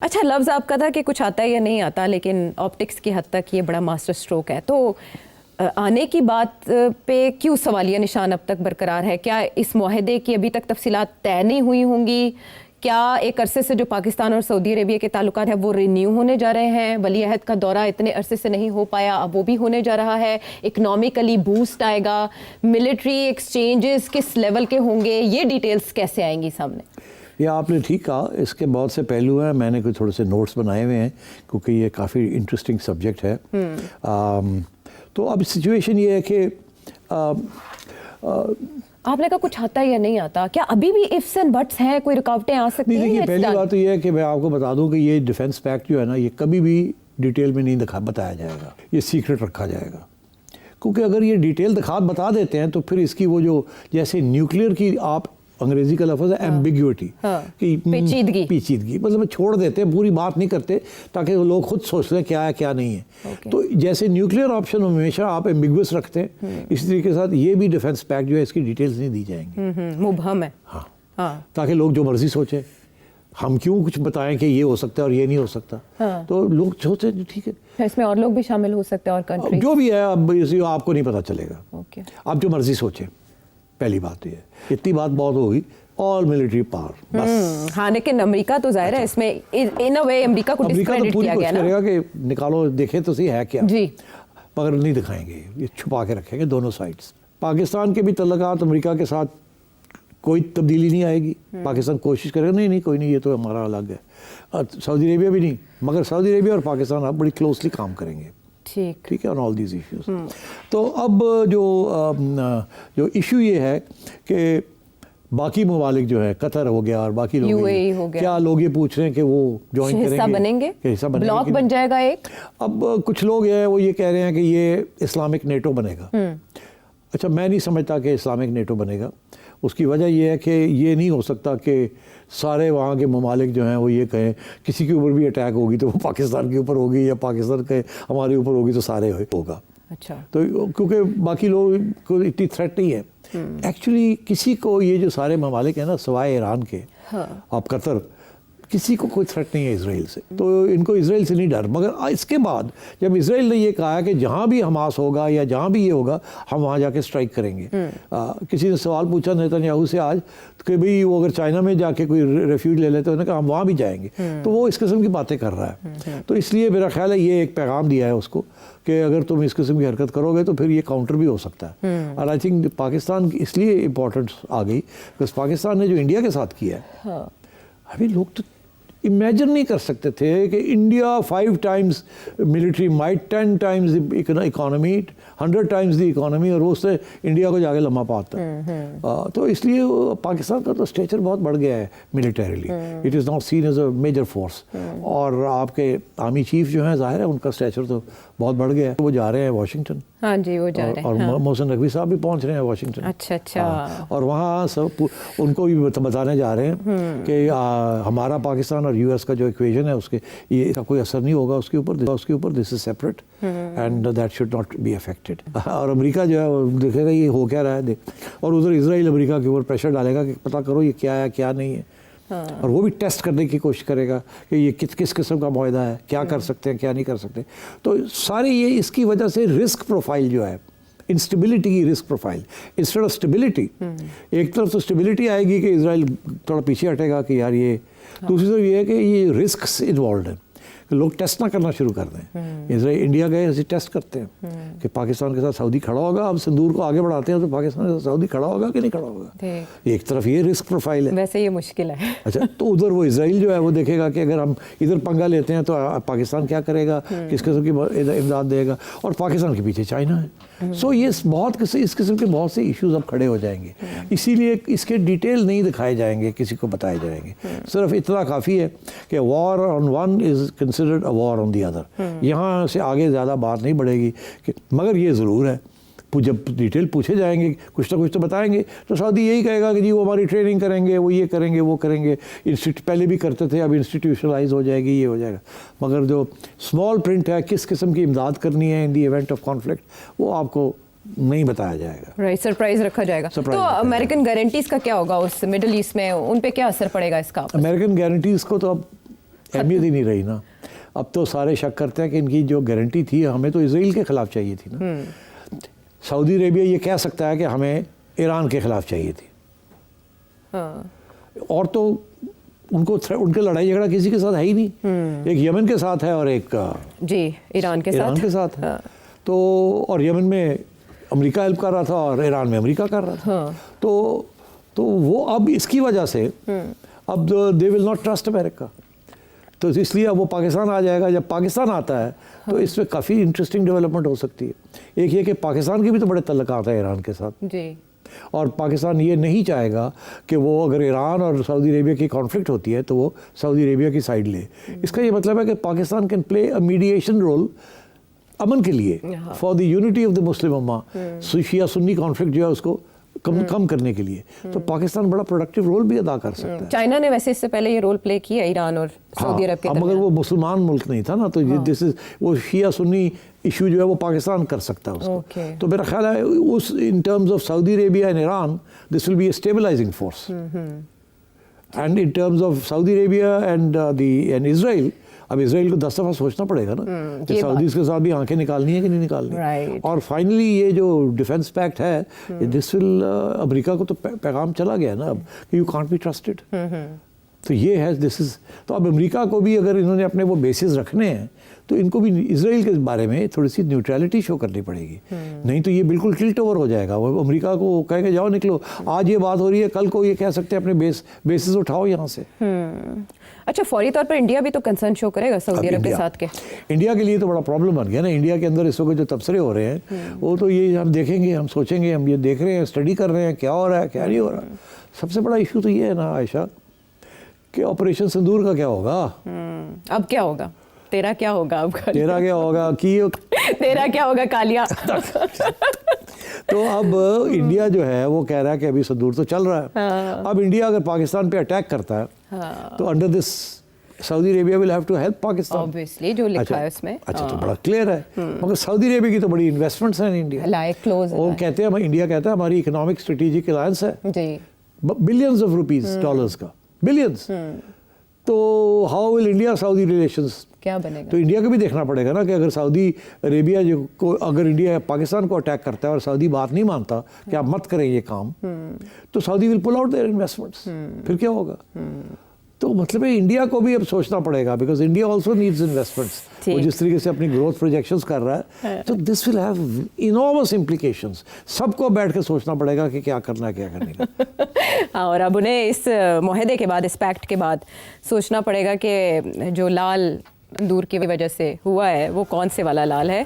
अच्छा, लफ्ज़ आपका था कि कुछ आता है या नहीं आता, लेकिन ऑप्टिक्स की हद तक ये बड़ा मास्टर स्ट्रोक है। तो आने की बात पे क्यों सवालिया निशान अब तक बरकरार है? क्या इस मुआहदे की अभी तक तफसीलात तय नहीं हुई होंगी? क्या एक अरसे से जो पाकिस्तान और सऊदी अरेबिया के ताल्लुकात हैं वो रिन्यू होने जा रहे हैं? वली अहद का दौरा इतने अरसे से नहीं हो पाया, अब वो भी होने जा रहा है। इकनॉमिकली बूस्ट आएगा, मिलिट्री एक्सचेंजेस किस लेवल के होंगे, ये डिटेल्स कैसे आएंगी सामने? ये आपने ठीक कहा, इसके बहुत से पहलू हैं। मैंने कोई थोड़े से नोट्स बनाए हुए हैं क्योंकि ये काफ़ी इंटरेस्टिंग सब्जेक्ट है। तो अब सिचुएशन ये है कि आपने कहा कुछ आता है या नहीं आता, क्या अभी भी इफ्स एंड बट्स हैं, कोई रुकावटें आ सकती हैं? देखिए, पहली बात तो ये है कि मैं आपको बता दूं कि ये डिफेंस पैक्ट जो है ना, ये कभी भी डिटेल में नहीं बताया जाएगा, ये सीक्रेट रखा जाएगा। क्योंकि अगर ये डिटेल बता देते हैं तो फिर इसकी वो जो जैसे न्यूक्लियर की आप अंग्रेजी का लफ्ज़ है एम्बिग्यूटी, कि पेचीदगी, मतलब छोड़ देते हैं, पूरी बात नहीं करते ताकि वो लोग खुद सोच लें क्या है क्या नहीं है। तो जैसे न्यूक्लियर ऑप्शन हमेशा आप एम्बिगुअस रखते हैं, इसी तरीके के साथ ये भी डिफेंस पैक्ट जो है इसकी डिटेल्स नहीं दी जाएंगी, मुबहम है। हाँ, ताकि लोग जो मर्जी सोचे, हम क्यों कुछ बताएं कि ये हो सकता है और ये नहीं हो सकता। तो लोग सोचे ठीक है, इसमें और लोग भी शामिल हो सकते हैं और कंट्री जो भी है, अब आपको नहीं पता चलेगा, आप जो मर्जी सोचें। पहली बात ये है, इतनी बात बहुत होगी, ऑल मिलिट्री पावर बस। हाँ, लेकिन अमेरिका तो जाहिर है इसमें इन अ वे अमेरिका को डिस्क्रेडिट किया गया ना, करेगा कि निकालो देखे तो सही है क्या जी, मगर नहीं दिखाएंगे, ये छुपा के रखेंगे दोनों साइड्स। पाकिस्तान के भी तल्लुकात अमेरिका के साथ कोई तब्दीली नहीं आएगी। पाकिस्तान कोशिश करेगा नहीं कोई नहीं, ये तो हमारा अलग है। सऊदी अरेबिया भी नहीं, मगर सऊदी अरेबिया और पाकिस्तान अब बड़ी क्लोजली काम करेंगे, ठीक है, ऑन ऑल दीज इश्यूज। तो अब जो इशू ये है कि बाकी ममालिक जो है, कतर हो गया और बाकी लोग यूएई हो गया, क्या लोग ये पूछ रहे हैं कि वो ज्वाइन करेंगे, हिस्सा बनेंगे, ब्लॉक बन जाएगा एक। अब कुछ लोग हैं वो ये कह रहे हैं कि ये इस्लामिक नेटो बनेगा। अच्छा, मैं नहीं समझता कि इस्लामिक नेटो बनेगा। उसकी वजह यह है कि ये नहीं हो सकता कि सारे वहाँ के ममालिक जो हैं वो ये कहें किसी के ऊपर भी अटैक होगी तो वो पाकिस्तान के ऊपर होगी, या पाकिस्तान के हमारे ऊपर होगी तो सारे होगा। अच्छा, तो क्योंकि बाकी लोग को इतनी थ्रेट नहीं है। एक्चुअली किसी को, ये जो सारे ममालिक हैं ना सिवाय ईरान के, आप कतर, किसी को कोई थ्रेट नहीं है इसराइल से, तो इनको इसराइल से नहीं डर। मगर इसके बाद जब इसराइल ने ये कहा कि जहाँ भी हमास होगा या जहाँ भी ये होगा हम वहाँ जाके स्ट्राइक करेंगे। किसी ने सवाल पूछा नेतन्याहू से आज कि भाई वो अगर चाइना में जाके कोई रेफ्यूज ले लेते तो उन्होंने कहा हम वहाँ भी जाएंगे। तो वो इस किस्म की बातें कर रहा है। तो इसलिए मेरा ख्याल है ये एक पैगाम दिया है उसको कि अगर तुम इस किस्म की हरकत करोगे तो फिर ये काउंटर भी हो सकता है। और आई थिंक पाकिस्तान इसलिए इम्पोर्टेंस आ गई बिकॉज पाकिस्तान ने जो इंडिया के साथ किया है, अभी लोग तो इमेजिन नहीं कर सकते थे कि India 5 times military might, 10 times economy, 100 times the economy, और उससे इंडिया को जाके लम्हा पाता है। तो इसलिए पाकिस्तान का तो स्टेचर बहुत बढ़ गया है militarily, it is not seen as a major force. और आपके आर्मी चीफ जो हैं जाहिर है उनका स्टेचर तो बहुत बढ़ गया है। वो जा रहे हैं वाशिंगटन। हाँ जी, वो जा रहे हैं। और मोहसिन नकवी साहब भी पहुंच रहे हैं वाशिंगटन। अच्छा। और वहाँ सब उनको भी बताने जा रहे हैं कि हमारा पाकिस्तान और यूएस का जो इक्वेशन है उसके ये इसका कोई असर नहीं होगा उसके ऊपर, this is separate and that should not be affected. और अमेरिका जो है वो देखेगा ये हो क्या रहा है और उधर इसराइल अमेरिका के ऊपर प्रेशर डालेगा कि पता करो ये क्या है क्या नहीं है। और वो भी टेस्ट करने की कोशिश करेगा कि ये किस किस्म का मुआहदा है, क्या कर सकते हैं क्या नहीं कर सकते। तो सारी ये इसकी वजह से रिस्क प्रोफाइल जो है, इंस्टेबिलिटी की risk profile instead of stability, एक तरफ तो स्टेबिलिटी आएगी कि इजराइल थोड़ा पीछे हटेगा कि यार ये, दूसरी तरफ ये है कि ये रिस्क इन्वॉल्व है कि लोग टेस्ट ना करना शुरू कर दें। इसराइल इंडिया गए ऐसे टेस्ट करते हैं कि पाकिस्तान के साथ सऊदी खड़ा होगा, अब सिंदूर को आगे बढ़ाते हैं तो पाकिस्तान के साथ सऊदी खड़ा होगा कि नहीं खड़ा होगा। एक तरफ ये रिस्क प्रोफाइल है, वैसे ये मुश्किल है। अच्छा, तो उधर वो इसराइल जो है वो देखेगा कि अगर हम इधर पंगा लेते हैं तो पाकिस्तान क्या करेगा, किस किस्म की इमदाद देगा, और पाकिस्तान के पीछे चाइना है। सो ये इस किस्म के बहुत से इश्यूज अब खड़े हो जाएंगे। इसीलिए इसके डिटेल नहीं दिखाए जाएंगे, किसी को बताए जाएंगे। सिर्फ इतना काफ़ी है कि war on one is considered a war on the other. यहाँ से आगे ज़्यादा बात नहीं बढ़ेगी कि, मगर ये ज़रूर है जब डिटेल पूछे जाएंगे कुछ ना कुछ तो बताएंगे। तो सऊदी यही कहेगा कि जी वो हमारी ट्रेनिंग करेंगे, वो ये करेंगे वो करेंगे, पहले भी करते थे अब इंस्टीट्यूशनलाइज हो जाएगी, ये हो जाएगा। मगर जो स्मॉल प्रिंट है किस किस्म की इमदाद करनी है इन दी इवेंट ऑफ कॉन्फ्लिक्ट, वो आपको नहीं बताया जाएगा। राइट, सरप्राइज रखा जाएगा। तो अमेरिकन गारंटीज का क्या होगा उस मिडिल ईस्ट में, उन पे क्या असर पड़ेगा इसका? अमेरिकन गारंटीज को तो अब अहमियत ही नहीं रही ना। अब तो सारे शक करते हैं कि इनकी जो गारंटी थी हमें तो इसराइल के ख़िलाफ़ चाहिए थी ना। सऊदी अरेबिया ये कह सकता है कि हमें ईरान के ख़िलाफ़ चाहिए थी, और तो उनके लड़ाई झगड़ा किसी के साथ है ही नहीं। एक यमन के साथ है और एक जी ईरान के साथ है। तो और यमन में अमेरिका हेल्प कर रहा था और ईरान में अमेरिका कर रहा था। तो वो अब इसकी वजह से अब they will not trust America, तो इसलिए अब वो पाकिस्तान आ जाएगा। जब पाकिस्तान आता है तो इसमें काफ़ी इंटरेस्टिंग डेवलपमेंट हो सकती है। एक ये कि पाकिस्तान के भी तो बड़े तल्लुकात है ईरान के साथ जी, और पाकिस्तान ये नहीं चाहेगा कि वो अगर ईरान और सऊदी अरेबिया की कॉन्फ्लिक्ट होती है तो वो सऊदी अरेबिया की साइड ले। इसका ये मतलब है कि Pakistan can play a mediation role अमन के लिए, for the unity of the Muslim उम्मा, शिया सुन्नी कॉन्फ्लिक्ट जो है उसको कम करने के लिए। तो पाकिस्तान बड़ा प्रोडक्टिव रोल भी अदा कर सकता है। चाइना ने वैसे इससे पहले ये रोल प्ले किया ईरान और सऊदी अरब के दरमियान। मगर वो मुसलमान मुल्क नहीं था ना, तो दिस इज वो शिया सुन्नी इशू जो है वो पाकिस्तान कर सकता है उसको। तो मेरा ख्याल है उस in terms of Saudi Arabia and Iran this will be a stabilising force, and in terms of Saudi Arabia and Israel, अब इसराइल को 10 दफ़ा सोचना पड़ेगा ना कि सऊदीज़ के साथ भी आंखें निकालनी है कि नहीं निकालनी। और फाइनली ये जो डिफेंस पैक्ट है दिस विल अमेरिका को तो पैगाम चला गया ना अब कि यू कांट बी ट्रस्टेड। तो ये है दिस इज़, तो अब अमेरिका को भी अगर इन्होंने अपने वो बेसिस रखने हैं तो इनको भी इसराइल के बारे में थोड़ी सी न्यूट्रलिटी शो करनी पड़ेगी, नहीं तो ये बिल्कुल टिल्ट ओवर हो जाएगा। वो अमेरिका को कहेंगे जाओ निकलो, आज ये बात हो रही है कल को ये कह सकते हैं अपने बेसिस उठाओ यहाँ से। अच्छा, फौरी तौर पर इंडिया भी तो कंसर्न शो करेगा सऊदी अरब के साथ के? इंडिया के लिए तो बड़ा प्रॉब्लम बन गया ना। इंडिया के अंदर इस वक्त जो तबसरे हो रहे हैं वो तो ये हम देखेंगे, हम सोचेंगे, हम ये देख रहे हैं, स्टडी कर रहे हैं क्या हो रहा है क्या नहीं हो रहा। सबसे बड़ा इशू तो ये है ना आयशा कि ऑपरेशन सिंदूर का क्या होगा। अब क्या होगा, तेरा क्या होगा, अब तेरा क्या होगा कि तेरा क्या होगा कालिया। तो अब इंडिया जो है वो कह रहा है कि अभी सिंदूर तो चल रहा है। अब इंडिया अगर पाकिस्तान पे अटैक करता है तो under this Saudi Arabia will have to help Pakistan, obviously जो लिखा है उसमें। अच्छा तो बड़ा क्लियर है। मगर सऊदी अरेबिया की तो बड़ी इन्वेस्टमेंट्स हैं इन इंडिया, लाइक क्लोज, वो कहते हैं इंडिया कहता है हमारी इकोनॉमिक स्ट्रेटेजिक अलायंस है जी, बिलियंस ऑफ रुपीस डॉलर्स का, बिलियंस। तो how will India Saudi relations क्या बनेगा? तो इंडिया को भी देखना पड़ेगा ना कि अगर सऊदी अरेबिया जो को अगर इंडिया पाकिस्तान को अटैक करता है और सऊदी बात नहीं मानता कि आप मत करें ये काम, तो Saudi will pull out their investments, फिर क्या होगा? तो मतलब है इंडिया को भी अब सोचना पड़ेगा because India also needs investments. वो जिस तरीके से अपनी ग्रोथ प्रोजेक्शंस कर रहा है तो this will have enormous implications. सबको बैठ के सोचना पड़ेगा कि क्या करना है क्या करने का। हाँ, और अब उन्हें इस मुआहदे के बाद, इस पैक्ट के बाद सोचना पड़ेगा कि जो लाल अंदूर की वजह से हुआ है वो कौन से वाला लाल है।